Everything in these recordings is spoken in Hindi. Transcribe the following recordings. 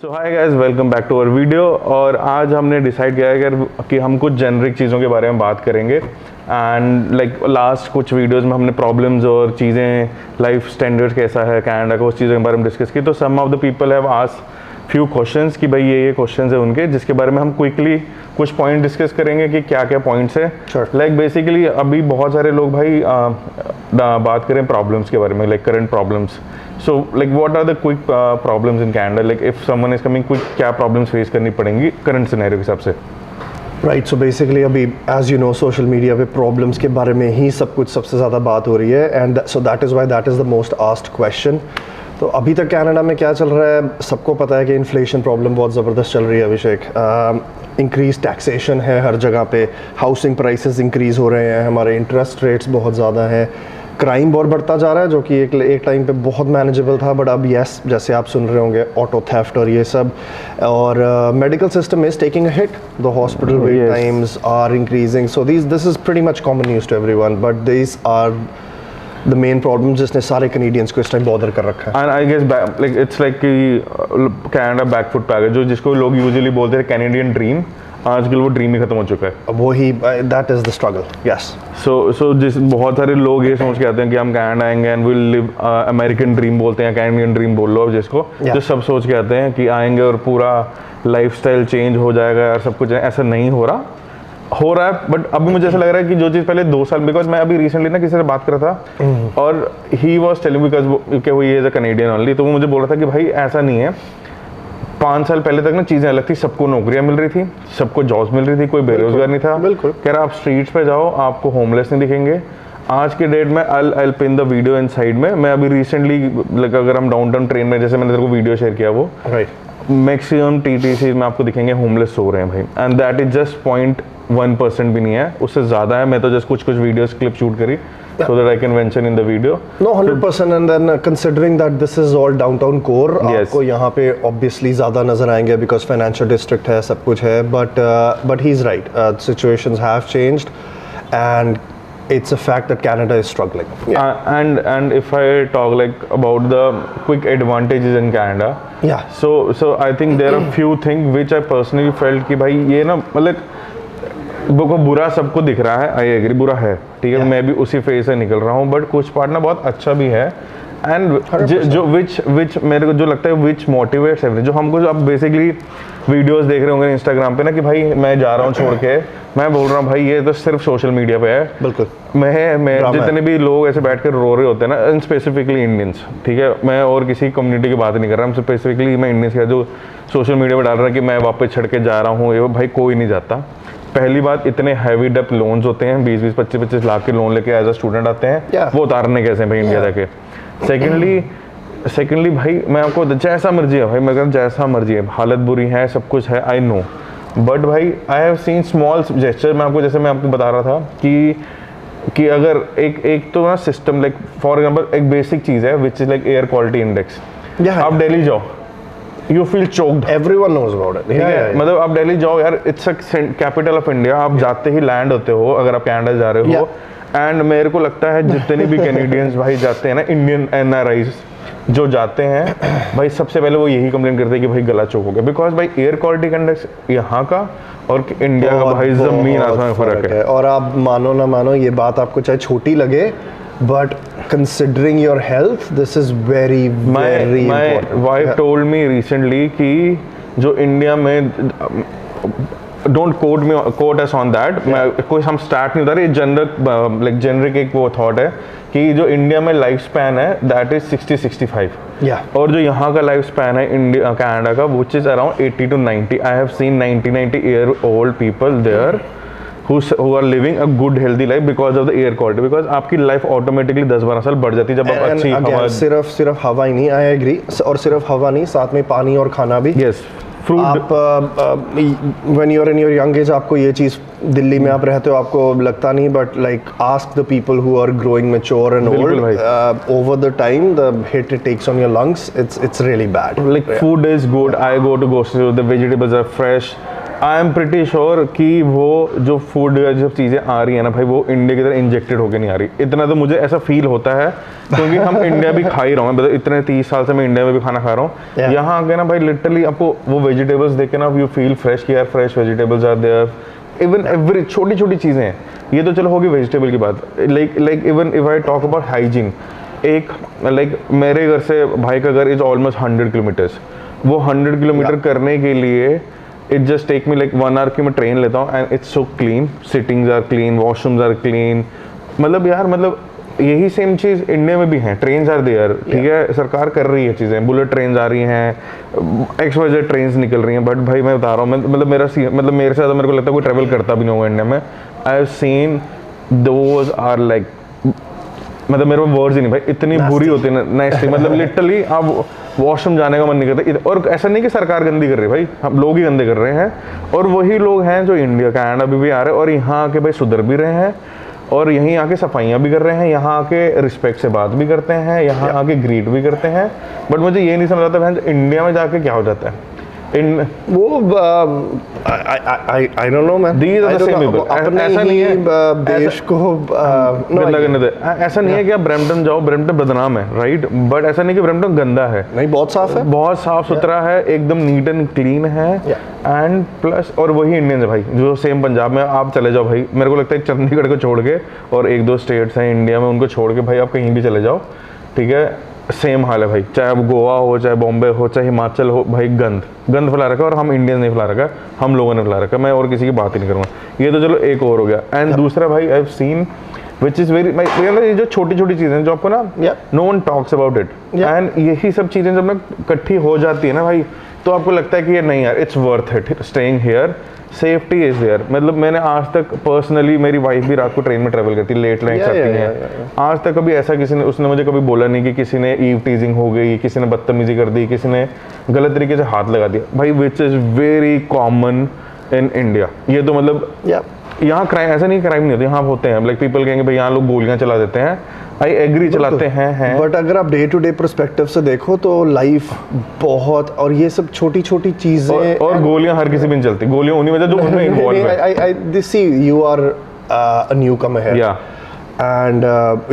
So hi guys, welcome back to our video. और आज हमने डिसाइड किया है कि हम कुछ जेनरिक चीज़ों के बारे में बात करेंगे। एंड लास्ट कुछ वीडियोस में हमने प्रॉब्लम्स और चीज़ें, लाइफ स्टैंडर्ड्स कैसा है कनाडा का, उस चीज़ों के बारे में डिस्कस की। तो some of the people have asked few questions कि भाई ये क्वेश्चंस है उनके, जिसके बारे में हम क्विकली कुछ पॉइंट डिस्कस करेंगे कि क्या क्या पॉइंट्स है। लाइक बेसिकली अभी बहुत सारे लोग भाई बात करें प्रॉब्लम्स के बारे में, like current problems. So like what are the quick problems in Canada, like if someone is coming, quick क्या प्रॉब्लम्स फेस करनी पड़ेंगी करंट सिनेरियो के हिसाब से। राइट, सो बेसिकली अभी as you know social media पे प्रॉब्लम्स के बारे में ही सब कुछ सबसे ज़्यादा बात हो रही है, and so that is why that is the most asked question. तो अभी तक कनाडा में क्या चल रहा है, सबको पता है कि इन्फ्लेशन प्रॉब्लम बहुत ज़बरदस्त चल रही है अभिषेक। इंक्रीज टैक्सेशन है हर जगह पे, हाउसिंग प्राइसेस इंक्रीज़ हो रहे हैं, हमारे इंटरेस्ट रेट्स बहुत ज़्यादा हैं, क्राइम बहुत बढ़ता जा रहा है, जो कि एक टाइम पे बहुत मैनेजेबल था, बट अब यस जैसे आप सुन रहे होंगे ऑटो थेफ्ट और ये सब। और medical system is taking a hit, the hospital wait times are increasing, so this is pretty much common news to everyone, but this are the main problem जिसने सारे कैनेडियंस को इस टाइम बॉदर कर रखा है। And I guess like it's like कि कनाडा बैकफुट पे आ गया, जो जिसको लोग यूजुअली बोलते हैं कैनेडियन ड्रीम, आजकल वो ड्रीम ही खत्म हो चुका है। वही that is the struggle, yes. So जिस बहुत सारे लोग ये सोच के आते हैं कि हम कनाडा आएंगे and will live American dream बोलते हैं, कैनेडियन ड्रीम बोल लो अब जिसको, जो सब सोच के आते हैं कि आएंगे और पूरा लाइफस्टाइल चेंज हो जाएगा यार, सब कुछ। ऐसा नहीं हो रहा है। बट अभी मुझे ऐसा लग रहा है कि जो चीज़ पहले 2 साल, बिकॉज मैं अभी रिसेंटली ना किसी से बात कर रहा था और ही वॉज टेलिंग बिकॉज वो ये एज अ कैनेडियन ओनली, तो वो मुझे बोल रहा था कि भाई ऐसा नहीं है, 5 साल पहले तक ना चीज़ें अलग थी, सबको नौकरियां मिल रही थी, सबको जॉब्स मिल रही थी, कोई बेरोजगार नहीं था। बिल्कुल कह रहा आप स्ट्रीट्स पे जाओ आपको होमलेस नहीं दिखेंगे। आज के डेट में I pin the video inside में, मैं अभी रिसेंटली अगर हम डाउनटाउन ट्रेन में, जैसे मैंने तेरे को वीडियो शेयर किया वो, राइट, मैक्सिमम TTC में आपको दिखेंगे होमलेस सो रहे हैं भाई। एंड दैट इज जस्ट 0.1% भी नहीं है, उससे ज़्यादा है। मैं तो जस्ट कुछ वीडियोस क्लिप शूट करी so that I can mention in the video. No, 100%, and then considering that this is all downtown core, आपको यहाँ पे obviously ज़्यादा नज़र आएंगे because financial district है, सब कुछ है, but he's right, situations have changed and it's a fact that Canada is struggling. And if I talk like about the quick advantages in Canada, yeah, so I think there are few things which I personally felt कि भाई ये ना मतलब को बुरा सबको दिख रहा है, आई एग्री बुरा है, ठीक है, मैं भी उसी फेज से निकल रहा हूँ, बट कुछ पार्ट ना बहुत अच्छा भी है। एंड जो विच मेरे को जो लगता है विच मोटिवेट्स एवरी, जो हमको जो अब बेसिकली वीडियोस देख रहे होंगे इंस्टाग्राम पे ना कि भाई मैं जा रहा हूँ छोड़ के, मैं बोल रहा हूँ भाई ये तो सिर्फ सोशल मीडिया पे है। बिल्कुल, मैं जितने भी लोग ऐसे बैठ कर रो रहे होते हैं ना, स्पेसिफिकली इंडियंस, ठीक है, मैं और किसी कम्युनिटी की बात नहीं कर रहा हूँ, स्पेसिफिकली मैं इंडियंस का जो सोशल मीडिया पर डाल रहा है कि मैं वापस छड़ के जा रहा हूँ, ये भाई कोई नहीं जाता। पहली बात, इतने हैवी डेप्थ लोन्स होते हैं, 20-20, 25-25 लाख के लोन लेके एज अ स्टूडेंट आते हैं, वो उतारने कैसे भाई इंडिया जाके। सेकेंडली भाई मैं आपको जैसा मर्जी है भाई, मैं कहूँ जैसा मर्जी है, हालत बुरी है, सब कुछ है, आई नो, बट भाई I have scene small gesture. मैं आपको जैसे मैं आपको बता रहा था कि अगर एक तो ना सिस्टम, लाइक फॉर एग्जाम्पल एक बेसिक चीज़ है which is like air quality index. आप दिल्ली जाओ, you feel choked, everyone knows about it, मतलब आप दिल्ली जाओ यार, it's a capital of India, आप जाते ही लैंड होते हो अगर आप कनाडा जा रहे हो। एंड मेरे को लगता है जितने भी कैनेडियंस भाई जाते हैं ना, इंडियन NRIs जो जाते हैं भाई, सबसे पहले वो यही कंप्लेन करते हैं कि भाई गला चौक हो गया, बिकॉज भाई एयर क्वालिटी का इंडेक्स यहाँ का और इंडिया का भाई जमीन आसमान फर्क है। और आप मानो ना मानो, ये बात आपको चाहे छोटी लगे, but considering your health, this is very important. My wife told me recently कि जो इंडिया में, don't quote us on that, कोई हम स्टार्ट नहीं बता रहे, जेनरिक एक वो थॉट है कि जो इंडिया में लाइफ स्पैन है दैट इज 60-65, और जो यहाँ का लाइफ स्पैन है इंडिया कनाडा का which is around 80 to 90। I have scene 90 year old people there who are living a good healthy life because of the air quality, because आपकी लाइफ ऑटोमेटिकली 10-12 साल बढ़ जाती है जब आप अच्छी हवा। सिर्फ हवा ही नहीं, आई एग्री, और सिर्फ हवा नहीं, साथ में पानी और खाना भी। Yes, fruit. आप when you are in your young age, आपको ये चीज़ दिल्ली में आप रहते हो आपको लगता नहीं, but like ask the people who are growing mature and old, over the time the hit it takes on your lungs, it's really bad. Like food is good, I go to grocery, the vegetables are fresh, I am pretty sure कि वो जो फूड जो चीज़ें आ रही है ना भाई, वो इंडिया की तरह इंजेक्टेड होके नहीं आ रही। इतना तो मुझे ऐसा फील होता है, क्योंकि हम इंडिया भी खा ही रहा हूँ, मतलब इतने 30 साल से मैं इंडिया में भी खाना खा रहा हूँ। यहाँ आके ना भाई लिटरली आपको वो वेजिटेबल्स देख के ना यू फील फ्रेश कि यार fresh vegetables are there. Even every छोटी छोटी चीज़ें हैं, ये तो चलो होगी वेजिटेबल की बात। Like even if I talk about hygiene, एक लाइक मेरे घर से भाई का घर इज ऑलमोस्ट 100 किलोमीटर्स। वो 100 किलोमीटर करने के लिए it just take me like 1 hour की मैं ट्रेन लेता हूँ, and it's so clean, sittings are clean, washrooms are clean. मतलब यार मतलब यही सेम चीज़ इंडिया में भी है, ट्रेन्स आर देयर, ठीक है, सरकार कर रही है चीज़ें, बुलेट ट्रेन्स आ रही हैं, XYZ ट्रेन्स निकल रही हैं। बट भाई मैं बता रहा हूँ, मतलब मेरे से ज़्यादा मेरे को लगता है कोई ट्रैवल करता भी नहीं होगा इंडिया में। I have seen those are like, मतलब मेरे में वर्ड्स ही नहीं भाई, इतनी बुरी होती है ना, नाइसली, मतलब लिटरली आप वॉशरूम जाने का मन नहीं करता। और ऐसा नहीं कि सरकार गंदी कर रही है भाई, हम लोग ही गंदे कर रहे हैं, और वही लोग हैं जो इंडिया कनाडा भी आ रहे हैं और यहाँ आके भाई सुधर भी रहे हैं, और यहीं आके सफाइयाँ भी कर रहे हैं, यहाँ आके रिस्पेक्ट से बात भी करते हैं, यहाँ आके ग्रीट भी करते हैं। बट मुझे ये नहीं समझ आता बहन इंडिया में जाके क्या हो जाता है वो I don't know man. These are the same people. ऐसा नहीं है देश को ऐसा नहीं है कि आप ब्रैम्पटन जाओ, ब्रैम्पटन बदनाम है राइट, बट ऐसा नहीं कि ब्रैम्पटन गंदा है, नहीं, बहुत साफ है, बहुत साफ सुथरा है, एकदम नीट एंड क्लीन है। एंड प्लस और वही इंडियन है भाई जो सेम पंजाब में आप चले जाओ भाई, मेरे को लगता है चंडीगढ़ को छोड़ के और 1-2 स्टेट्स हैं इंडिया में, उनको छोड़ के भाई आप कहीं भी चले जाओ, ठीक है, सेम हाल है भाई, चाहे अब गोवा हो, चाहे बॉम्बे हो, चाहे हिमाचल हो, भाई गंद फैला रखा है, और हम इंडियंस नहीं फैला रखा है, हम लोगों ने फैला रखा है। मैं और किसी की बात ही नहीं करूँगा, ये तो चलो एक और हो गया। एंड दूसरा भाई I have seen which is very, ये जो छोटी छोटी चीज़ें जो आपको ना no one talks about it, and यही सब चीज़ें जब ना इकट्ठी हो जाती है ना भाई, तो आपको लगता है कि ये नहीं यार it's worth it staying here, safety is there. मतलब मैंने आज तक पर्सनली, मेरी वाइफ भी रात को ट्रेन में ट्रैवल करती है, लेट नाइट करती है, आज तक कभी ऐसा किसी ने, उसने मुझे कभी बोला नहीं कि किसी ने ईव टीजिंग हो गई, किसी ने बदतमीजी कर दी, किसी ने गलत तरीके से हाथ लगा दिया भाई, विच is very common in India. ये तो मतलब यहाँ क्राइम, ऐसा नहीं क्राइम नहीं होता, यहाँ होते हैं, लाइक पीपल कहेंगे भाई यहाँ लोग गोलियाँ चला देते हैं, आई एग्री चलाते हैं, बट अगर आप डे टू डे पर्सपेक्टिव से देखो तो लाइफ बहुत, और ये सब छोटी छोटी चीजें, और गोलियां हर किसी भी नहीं चलती, गोलियां उन्हीं वजह जो उनमें इन्वॉल्व है। I see you are a newcomer here, and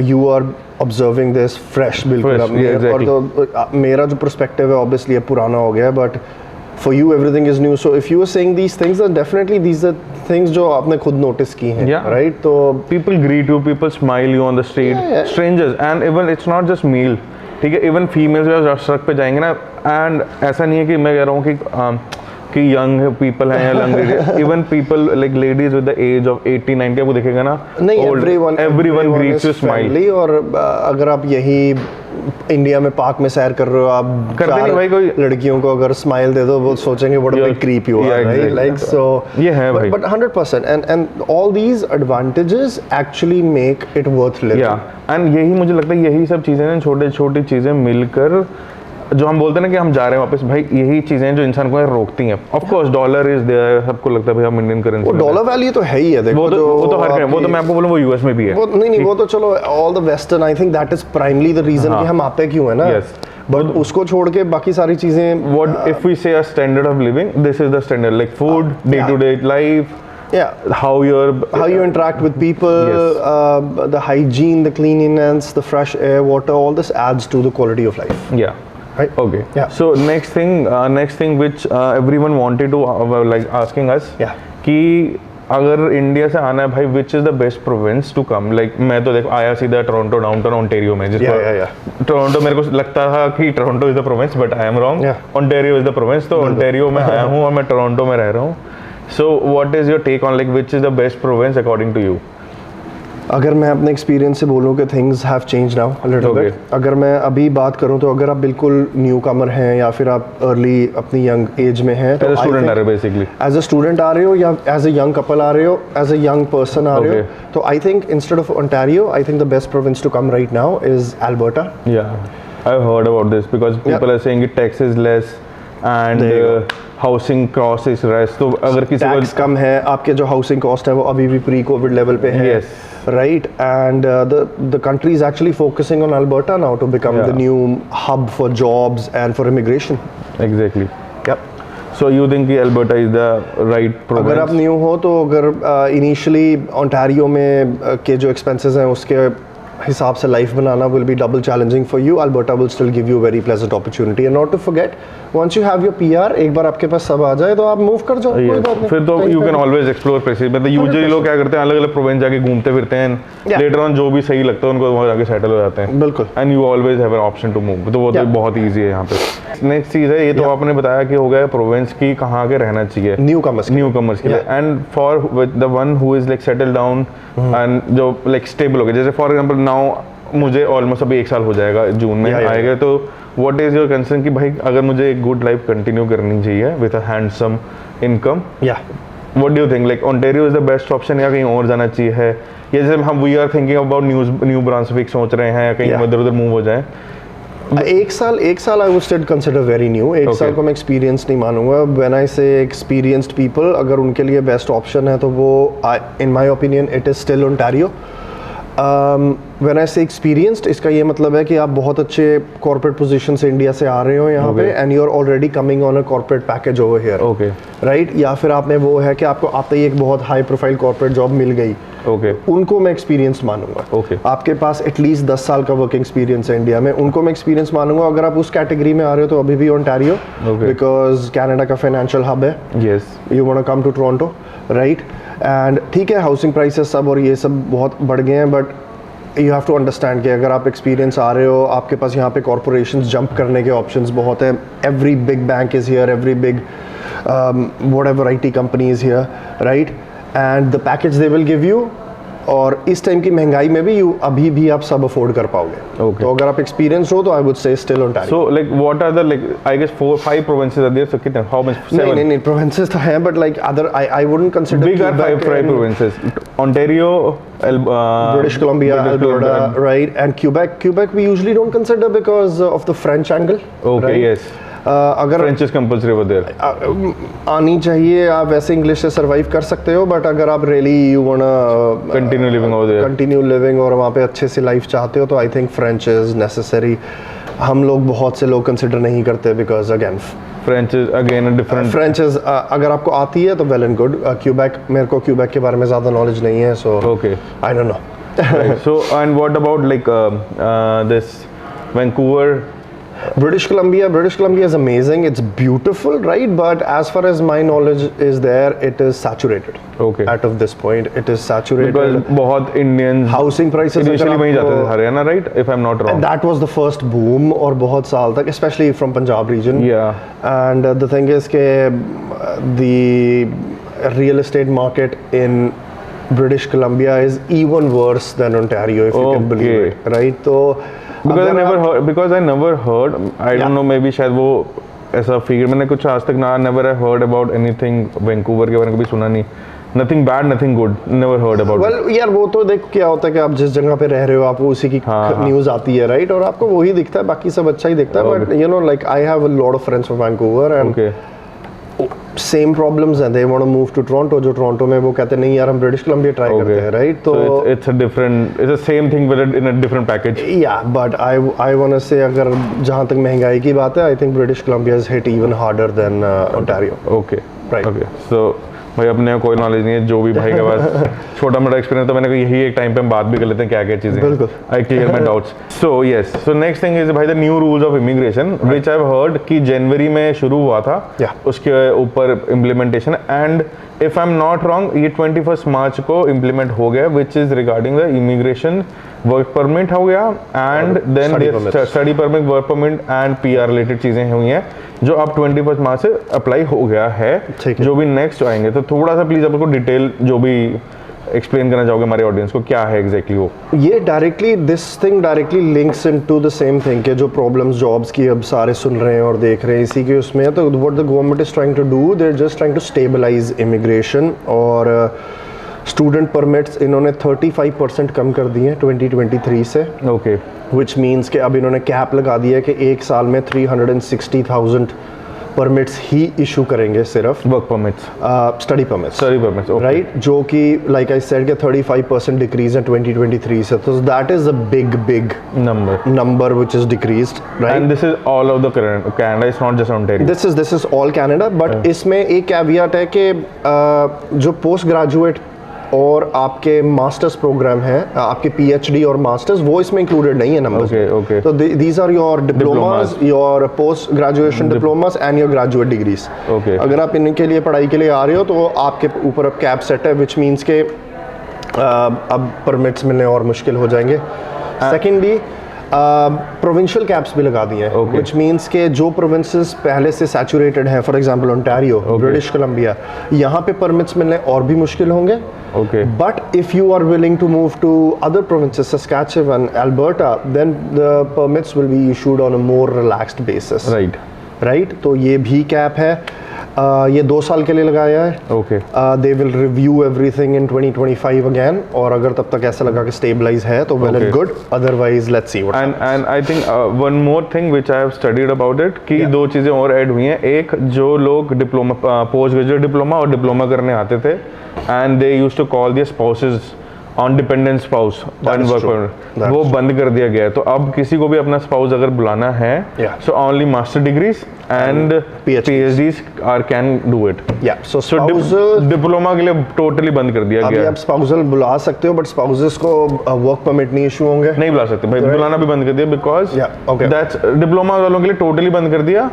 you are observing this fresh, बिल्कुल। और तो मेरा जो पर्सपेक्टिव है ऑब्वियसली अब पुराना हो गया है, but for you everything is new, so if you are saying these things, then definitely these are things जो आपने खुद नोटिस की हैं, right? तो people greet you, people smile you on the street, strangers, and even it's not just male, ठीक है, even females जो सड़क पे जाएंगे ना, and ऐसा नहीं है कि मैं कह रहा हूँ कि यंग पीपल हैं या young, even people like ladies with the age of 80-90 आपको दिखेगा ना, नहीं, एवरीवन ग्रीट्स यू, स्माइल। और अगर आप यही इंडिया में पार्क में सैर कर रहे हो, आप करते नहीं भाई, कोई लड़कियों को अगर स्माइल दे दो वो सोचेंगे what a big creep you are, right? Like so ये है भाई, but 100% and all these advantages actually make it worth living. And यही मुझे लगता है, यही सब चीजें ना, छोटी छोटी चीजें मिलकर जो हम बोलते हैं ना कि हम जा रहे हैं वापस, भाई यही चीजें जो इंसान को रोकती हैं। Of course dollar is there, सबको लगता है भाई हम इंडियन करेंसी, वो डॉलर वैल्यू तो है ही है, देखो वो तो हर, वो तो मैं आपको बोलूं वो यूएस में भी है, वो नहीं वो तो चलो all the western, I think that is primarily the reason कि हम आते क्यों है ना, बट उसको छोड़ के बाकी सारी चीजें, what if we say a standard of living, this is the standard, like food, day to day life, how you interact with people, the hygiene, the cleanliness, the fresh air, water, all this adds to the quality of life. Right. Okay. So next thing which everyone wanted to like asking us, कि अगर इंडिया से आना है भाई, which is the best province to come, like मैं तो देखो आया सीधा टोरंटो, डाउनटाउन ओंटारियो में, जिसको टोरंटो मेरे को लगता था कि Toronto is the province, but I am wrong, Ontario is the province, तो ओंटारियो में आया हूँ और मैं टोरंटो में रह रहा हूँ। So what is your take on like which is the best province according to you? अगर मैं अपने एक्सपीरियंस से बोलूँ कि things have change now a little bit, अगर मैं अभी बात करूँ तो अगर आप बिल्कुल न्यू कमर हैं या फिर आप अर्ली अपनी यंग एज में हैं, तो स्टूडेंट आ रहे हो बेसिकली, एज अ स्टूडेंट आ रहे हो या एज अ यंग कपल आ रहे हो, एज अ यंग पर्सन आ रहे हो, तो I think instead of Ontario, I think the best province to come right now is Alberta. I have heard about this because people are saying it tax is less and housing cost is less, तो अगर किसी को टैक्स कम है, आपके जो हाउसिंग कॉस्ट है वो अभी भी प्री कोविड लेवल पे है, right? And the country is actually focusing on Alberta now to become the new hub for jobs and for immigration. Exactly. Yep. So you think कि अल्बर्टा इज द राइट अगर प्रोविंस? आप न्यू हो तो अगर इनिशियली ओंटारियो में के जो एक्सपेंसेस हैं उसके हिसाब से लाइफ बनाना will be double challenging for you. Alberta will still give you very pleasant opportunity and not to forget once you have your PR, एक बार आपके पास सब आ जाए तो आप मूव कर जाओ, कोई बात नहीं. फिर तो कहीं यू पे कैन भी. Always explore places. मतलब यूजुअली लोग क्या करते हैं, अलग अलग प्रोविंस जाके घूमते फिरते हैं, Yeah. लेटर ऑन जो भी सही लगता है उनको वहाँ जाके सेटल हो जाते हैं. बिल्कुल. And you always have an option to move. तो वो तो Yeah. बहुत ईजी है यहाँ पे. नेक्स्ट चीज़ है, ये तो Yeah. आपने बताया कि हो गया प्रोविंस की कहाँ के रहना चाहिए न्यू कमर्स. न्यू कमर्स के लिए. And for the one who is like settle down and जो लाइक स्टेबल हो गए, जैसे फॉर एग्जांपल नाउ मुझे ऑलमोस्ट अभी 1 साल हो जाएगा, जून में Yeah, yeah, आएगा. तो व्हाट इज योर कंसर्न कि भाई अगर मुझे एक गुड लाइफ कंटिन्यू करनी चाहिए विद अ हैंडसम इनकम, या what do you think, like Ontario is the best option या कहीं और जाना चाहिए है? या जैसे हम we are thinking about New Brunswick सोच रहे हैं, या कहीं Yeah. इधर उधर मूव हो जाए? एक साल I would still consider very new. एक Okay. साल को मैं एक्सपीरियंस नहीं मानूंगा. व्हेन आई से एक्सपीरियंस्ड पीपल, अगर उनके लिए बेस्ट ऑप्शन है तो वो in my opinion it is still Ontario. When I से एक्सपीरियंस्ड, इसका ये मतलब है कि आप बहुत अच्छे कॉर्पोरेट पोजीशन से इंडिया से आ रहे हो यहाँ पे, and you are already coming on a corporate package over here, okay right. या फिर आप में वो है कि आपको आते ही एक बहुत हाई प्रोफाइल कॉर्पोरेट जॉब मिल गई, ओके उनको मैं एक्सपीरियंस मानूंगा. Okay. आपके पास एटलीस्ट 10 साल का वर्किंग एक्सपीरियंस है इंडिया में, उनको मैं एक्सपीरियंस मानूंगा. अगर आप उस कैटेगरी में आ रहे हो तो अभी भी ओंटारियो, Okay. बिकॉज कनाडा का फाइनेंशियल हब है. Yes you want to come to Toronto, right. And ठीक है, हाउसिंग प्राइसेस सब और ये सब बहुत बढ़ गए हैं, but you have to understand कि अगर आप एक्सपीरियंस आ रहे हो, आपके पास यहाँ पे कॉर्पोरेशंस जंप करने के ऑप्शंस बहुत हैं. Every big bank is here, every big whatever IT company is here, right. And the package they will give you, और इस टाइम की महंगाई में भी अभी भी आप सब अफोर्ड कर पाओगे. Okay. तो अगर आप एक्सपीरियंस हो तो I would say still Ontario. So like what are the like I guess 4-5 provinces are there. So कितने, हाउ मच? नहीं प्रोविंसेस तो हैं, but like other I wouldn't consider Big are five provinces: Ontario, British Columbia, Alberta, right, and Quebec we usually don't consider because of the French angle. Okay, right? yes. अगर French is compulsory over there. आनी चाहिए, आप वैसे इंग्लिश से सरवाइव कर सकते हो, बट अगर आप really you want Continue living over there. Continue living और वहाँ पे अच्छे से लाइफ चाहते हो तो I think French is necessary. हम लोग बहुत से लोग कंसिडर नहीं करते because again French is again a different. French is अगर आपको आती है तो वेल एंड गुड. क्यूबेक, मेरे को क्यूबेक के बारे में ज़्यादा नॉलेज नहीं है, सो Okay. I don't know. Right. So and what about like this Vancouver? British Columbia is amazing. It's beautiful, right? But as far as my knowledge is there, it is saturated. Okay. At of this point, it is saturated. Because बहुत Indians Housing prices initially वहीं जाते थे, Haryana, right? If I'm not wrong. That was the first boom और बहुत साल तक, especially from Punjab region. Yeah. And the thing is के the real estate market in British Columbia is even worse than Ontario, if you can believe Okay. it, right? तो Because I अगर never आप- heard. Because I never heard. I Yeah. don't know. Maybe शायद वो ऐसा फिगर मैंने कुछ आज तक ना never I heard about anything Vancouver के बारे में कभी सुना नहीं. Nothing bad, nothing good. Never heard about it. well, यार वो तो देख क्या होता है कि आप जिस जगह पे रह रहे हो आपको उसी की हाँ, न्यूज़ आती है, राइट, और आपको वही दिखता है, बाकी सब अच्छा ही दिखता है. But you know like I have a lot of friends from Vancouver and Okay. Same problems हैं. They want to move to Toronto, जो टोरंटो में वो कहते हैं नहीं यार हम ब्रिटिश कोलंबिया ट्राई करते हैं, राइट. तो So it's a different. It's the same thing but in a different package. या बट आई वांट टू से अगर जहाँ तक महंगाई की बात है, I think British Columbia is hit even harder than Ontario. Okay. Right. Okay. So भाई अपने को कोई नॉलेज नहीं है, जो भी भाई के पास छोटा मोटा एक्सपीरियंस, तो मैंने कहा यही एक टाइम पे हम बात भी कर लेते हैं क्या क्या चीजें. बिल्कुल. I clear my doubts. So yes, so next thing is भाई the new rules of immigration which I have heard कि जनवरी में शुरू हुआ था. Yeah. उसके ऊपर implementation, and if I am not wrong ये 21 मार्च को इम्प्लीमेंट हो गया, which is regarding the immigration. Work permit हो गया and then study permit, work permit and PR related चीजें हुई हैं जो अब 21 मार्च से अप्लाई हो गया है. ठीक है. जो भी नेक्स्ट आएंगे, तो थोड़ा सा प्लीज आपको डिटेल जो भी एक्सप्लेन करना चाहोगे हमारे ऑडियंस को, क्या है एग्जैक्टली वो. ये directly this thing directly links into the same thing के जो प्रॉब्लम्स जॉब्स की अब सारे सुन रहे हैं और देख रहे हैं इसी के उसमें है. तो what the government is trying to do, they are just trying to stabilize immigration. और स्टूडेंट परमिट्स इन्होंने 35% कम कर दिए हैं 2023 से, ओके. विच मीन्स कि अब इन्होंने कैप लगा दिया है कि एक साल में 360,000 परमिट्स ही इशू करेंगे सिर्फ, work permits, study permits, study permits, right, जो कि लाइक आई सेड के 35% डिक्रीज है 2023 से, तो that is a big number which is decreased, right. And this is all of the Canada, it's not just Ontario, this is all Canada, but इसमें एक कैवियट है कि जो पोस्ट ग्रेजुएट और आपके मास्टर्स प्रोग्राम है, आपके पीएचडी और मास्टर्स, वो इसमें इंक्लूडेड नहीं है नंबर्स। ओके तो these are your diplomas, your post graduation diplomas and your graduate degrees. Okay, अगर आप इनके लिए पढ़ाई के लिए आ रहे हो तो आपके ऊपर अब कैप सेट है, विच मीन्स के अब परमिट्स मिलने और मुश्किल हो जाएंगे। सेकेंडली प्रोविंशियल कैप्स भी लगा दिए हैं, विच मीन्स के जो प्रोविंसेस पहले से सैचुरेटेड हैं, for example Ontario, British Columbia, यहाँ पे परमिट्स मिलने और भी मुश्किल होंगे। Okay. But if you are willing to move to other provinces, Saskatchewan, Alberta, then the permits will be issued on a more relaxed basis. Right? तो ये भी कैप है, ये 2 साल के लिए लगाया है। Okay. They will review everything in 2025 again, और अगर तब तक ऐसा लगा कि stabilize है तो well and good, otherwise let's see what happens. And I think one more thing which I have studied about it कि 2 चीज़ें और ऐड हुई हैं। एक, जो लोग डिप्लोमा, पोस्ट ग्रेजुएट डिप्लोमा और डिप्लोमा करने आते थे, and they used to call their spouses on dependent spouse and work permit, वो बंद कर दिया गया है। तो अब किसी को भी अपना स्पाउस अगर बुलाना है, so only master degrees and PhDs can do it. Yeah, so spousal diploma के लिए टोटली बंद कर दिया गया है। आप स्पाउसल बुला सकते हो, बट स्पाउसेस को वर्क परमिट नहीं इशू होंगे। नहीं बुला सकते भाई, बुलाना भी बंद कर दिया, बिकॉज दैट्स डिप्लोमा वालों के लिए टोटली बंद कर दिया।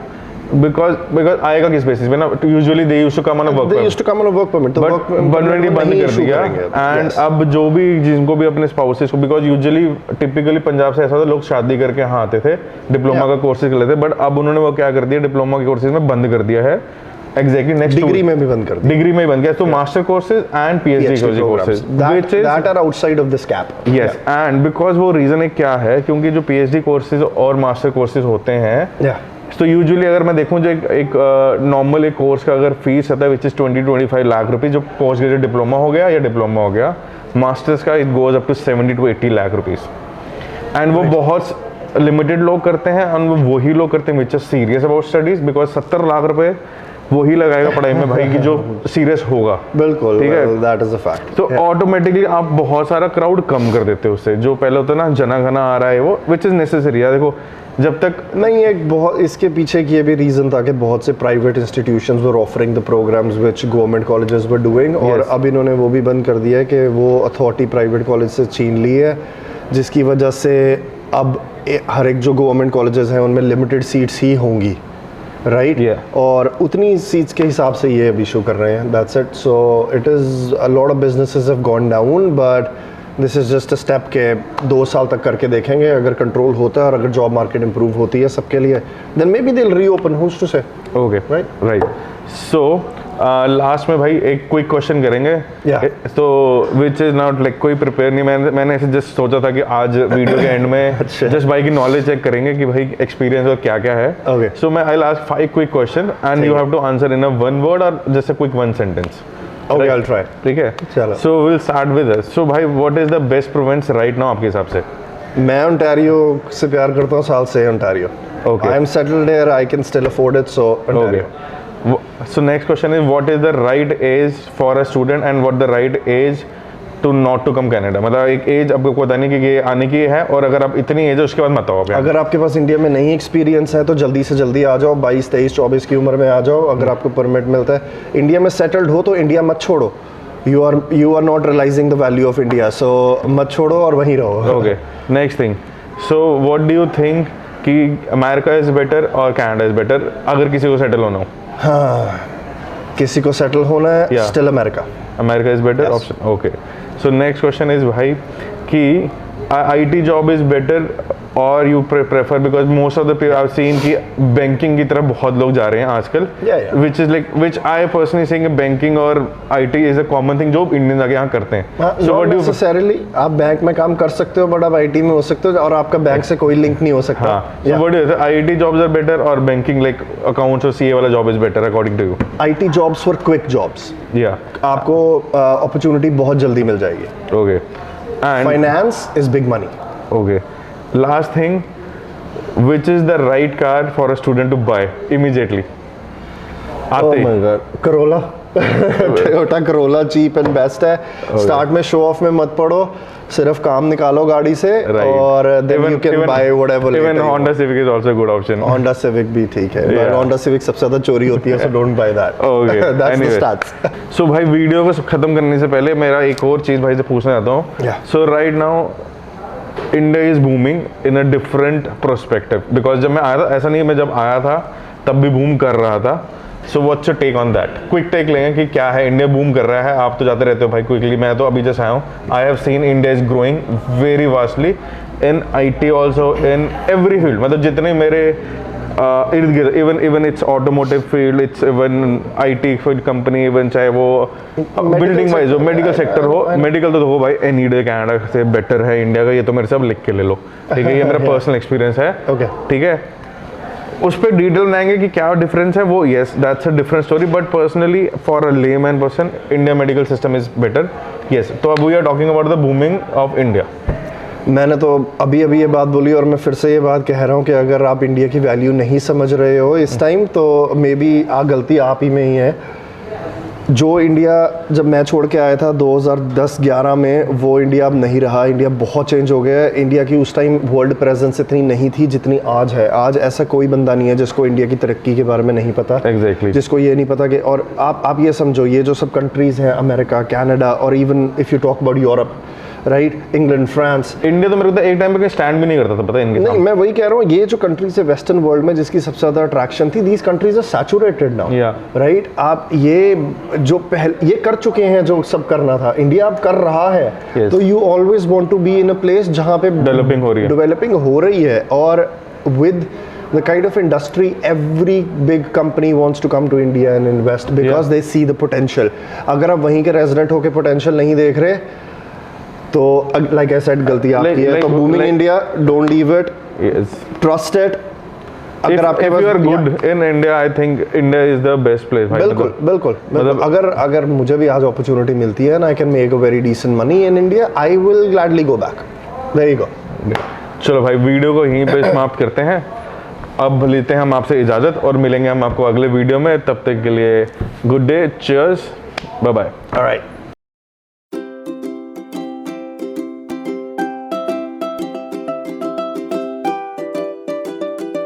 because आएगा किस बेसिस पे ना, usually they used to come on a work permit, but permit बंद कर दिया। एंड अब जो भी जिनको भी अपने स्पाउसेस को, बिकॉज यूजुअली टिपिकली पंजाब से ऐसा था, लोग शादी करके यहाँ आते थे, डिप्लोमा का कोर्सेज कर लेते, बट अब उन्होंने वो क्या कर दिया, डिप्लोमा के कोर्सेज में बंद कर दिया है। एग्जैक्टली नेक्स्ट डिग्री में भी बंद कर दिया, डिग्री में बंद गया। तो master courses and PhD courses that are outside of this cap. Yes, and because वो रीजन है क्या है, क्योंकि जो पीएचडी कोर्सेज और मास्टर कोर्सेज होते हैं, तो यूजुअली अगर मैं देखूं जो एक नॉर्मल एक कोर्स का अगर फीस आता है विच इज़ 20-25 लाख रुपए, जो पोस्ट ग्रेजुएट डिप्लोमा हो गया या डिप्लोमा हो गया, मास्टर्स का it goes up to 70-80 lakh rupees. And वो बहुत लिमिटेड लोग करते हैं, और वो वही लोग करते हैं which is serious about studies, because 70 lakh रुपए वही लगाएगा पढ़ाई में भाई की जो सीरियस होगा। बिल्कुल, ठीक है, दैट इज अ फैक्ट। तो ऑटोमेटिकली आप बहुत सारा क्राउड कम कर देते हो उससे, जो पहले होता है ना जना घना आ रहा है, वो विच इज नेसेसरी है। देखो जब तक नहीं, एक बहुत इसके पीछे की ये भी रीजन था कि बहुत से private institutions were offering the programs which government colleges were doing, और अब इन्होंने वो भी बंद कर दिया है कि वो अथॉरिटी प्राइवेट कॉलेज से छीन ली है, जिसकी वजह से अब हर एक जो गवर्नमेंट कॉलेजेस हैं उनमें लिमिटेड सीट्स ही होंगी, राइट, और उतनी सीट्स के हिसाब से ये अब इशू कर रहे हैं, that's it. So it is a lot of businesses have gone down, but this is just a step के 2 साल तक करके देखेंगे, अगर कंट्रोल होता है और अगर जॉब मार्केट इंप्रूव होती है सबके लिए, then maybe they will reopen, who's to say. Okay, right. So last में भाई एक क्विक क्वेश्चन करेंगे, तो विच इज नॉट लाइक कोई प्रिपेयर नहीं, मैंने ऐसे जस्ट सोचा था कि आज वीडियो के एंड में जस्ट भाई की नॉलेज चेक करेंगे कि भाई एक्सपीरियंस और क्या क्या है। सो मैं I ask 5 quick question and you have to answer in a 1 word और just a quick 1 sentence. Okay, I'll try. ठीक है, चलो। So we'll start with this. So भाई, what is the best province right now आपके हिसाब से? मैं ओंटारियो से प्यार करता हूँ साल से, Ontario. Okay. I am settled here. I can still afford it, so Ontario. Okay. So next question is, what is the right age for a student and what the right age to not to come Canada? मतलब एक एज आपको पता नहीं कि ये आने की है, और अगर आप इतनी एज है उसके बाद मत आओ। अगर आपके पास इंडिया में नहीं एक्सपीरियंस है तो जल्दी से जल्दी आ जाओ, 22, 23, 24 की उम्र में आ जाओ। अगर आपको परमिट मिलता है, इंडिया में सेटल्ड हो तो इंडिया मत छोड़ो, you are not realising the value of India, so मत छोड़ो और वहीं रहो। Okay, next thing, so what do you think कि अमेरिका इज बेटर और कनाडा इज बेटर अगर किसी को सेटल होना हो? हाँ, किसी को सेटल होना है, still America is better option. Okay, so next question is भाई कि IT जॉब इज बेटर और you prefer, because most of the people I have scene कि बैंकिंग की तरफ बहुत लोग जा रहे हैं आजकल, विच is like which I personally saying banking और IT is a common thing जो इंडियंस आगे यहाँ करते हैं। सो व्हाट डू नेसेसरली आप बैंक में काम कर सकते हो, बट आप IT में हो सकते हो और आपका बैंक से कोई लिंक नहीं हो सकता। So what do IT jobs are better और बैंकिंग लाइक अकाउंट्स और CA वाला job is better according to you? IT jobs for quick jobs, आपको अपॉर्चुनिटी बहुत जल्दी मिल जाएगी। Okay, and finance is big money. Okay, last thing, which is the right car for a student to buy immediately? आते ही। Corolla Toyota Corolla cheap and best है। स्टार्ट में शो ऑफ में मत पड़ो, सिर्फ काम निकालो गाड़ी से और then you can buy whatever. Even Honda Civic is also a good option. Honda Civic भी ठीक है, but Honda Civic सबसे ज़्यादा चोरी होती है, so don't buy that. Okay. That's the Anyway. stats. So भाई वीडियो को खत्म करने से पहले मेरा एक और चीज़ भाई से पूछना चाहता हूँ। Yeah. So right now India is booming in a different perspective because जब मैं आया था, ऐसा नहीं है मैं जब आया था तब भी बूम कर रहा था। So what's your take on that? Quick take लेंगे कि क्या है, इंडिया बूम कर रहा है, आप तो जाते रहते हो भाई क्विकली, मैं तो अभी जस्ट आया हूँ। आई have scene India is growing very vastly in IT also, in every field, मतलब जितने मेरे इर्द गिर्द, even it's automotive field, it's even IT field company, even चाहे वो बिल्डिंग वाइज हो, मेडिकल सेक्टर हो, मेडिकल तो हो भाई एनी डे कनाडा से बेटर है इंडिया का, ये तो मेरे से अब लिख के ले लो, ठीक है, ये मेरा पर्सनल एक्सपीरियंस है, ठीक है। उस पर डिटेल में आएंगे कि क्या डिफरेंस है वो, yes that's a different story, but personally for a layman person India medical system is better, yes. तो अब we are talking about the booming of India. मैंने तो अभी ये बात बोली और मैं फिर से ये बात कह रहा हूँ कि अगर आप इंडिया की वैल्यू नहीं समझ रहे हो इस टाइम, तो मे बी गलती आप ही में ही है। जो इंडिया जब मैं छोड़ के आया था 2010-11 में, वो इंडिया अब नहीं रहा। इंडिया बहुत चेंज हो गया है। इंडिया की उस टाइम वर्ल्ड प्रेजेंस इतनी नहीं थी जितनी आज है। आज ऐसा कोई बंदा नहीं है जिसको इंडिया की तरक्की के बारे में नहीं पता, Exactly. जिसको ये नहीं पता कि, और आप ये समझो, ये जो सब कंट्रीज़ हैं, अमेरिका, कनाडा, और even if you talk about Europe, right, England, France, India तो मेरे को एक टाइम पे स्टैंड भी नहीं करता था, पता है इनके नहीं, सामने। मैं वही कह रहा हूँ, ये जो कंट्रीज है वेस्टर्न वर्ल्ड में जिसकी सबसे ज़्यादा अट्रैक्शन थी, these countries are saturated now, right. आप ये जो पहले ये कर चुके हैं, जो सब करना था, इंडिया अब कर रहा है, तो you always want to be in a place जहाँ पे डेवलपिंग हो रही है, और विद the kind of industry, every big company wants to come to India and invest because they see the potential. अगर आप वहीं के रेजिडेंट होके पोटेंशियल नहीं देख रहे, तो like I said, गलती आपकी है। तो booming India, don't leave it, trust it. अगर आपके पास, if you are good in India, I think India is the best place. बिल्कुल बिल्कुल, मतलब अगर मुझे भी आज अपॉर्चुनिटी मिलती है and I can make a very decent money in India, I will gladly go back. There you go. चलो भाई, वीडियो को यहीं पे समाप्त करते हैं। अब लेते हैं हम आपसे इजाज़त और मिलेंगे हम आपको अगले वीडियो में। तब तक के लिए good day, cheers, bye bye. All right.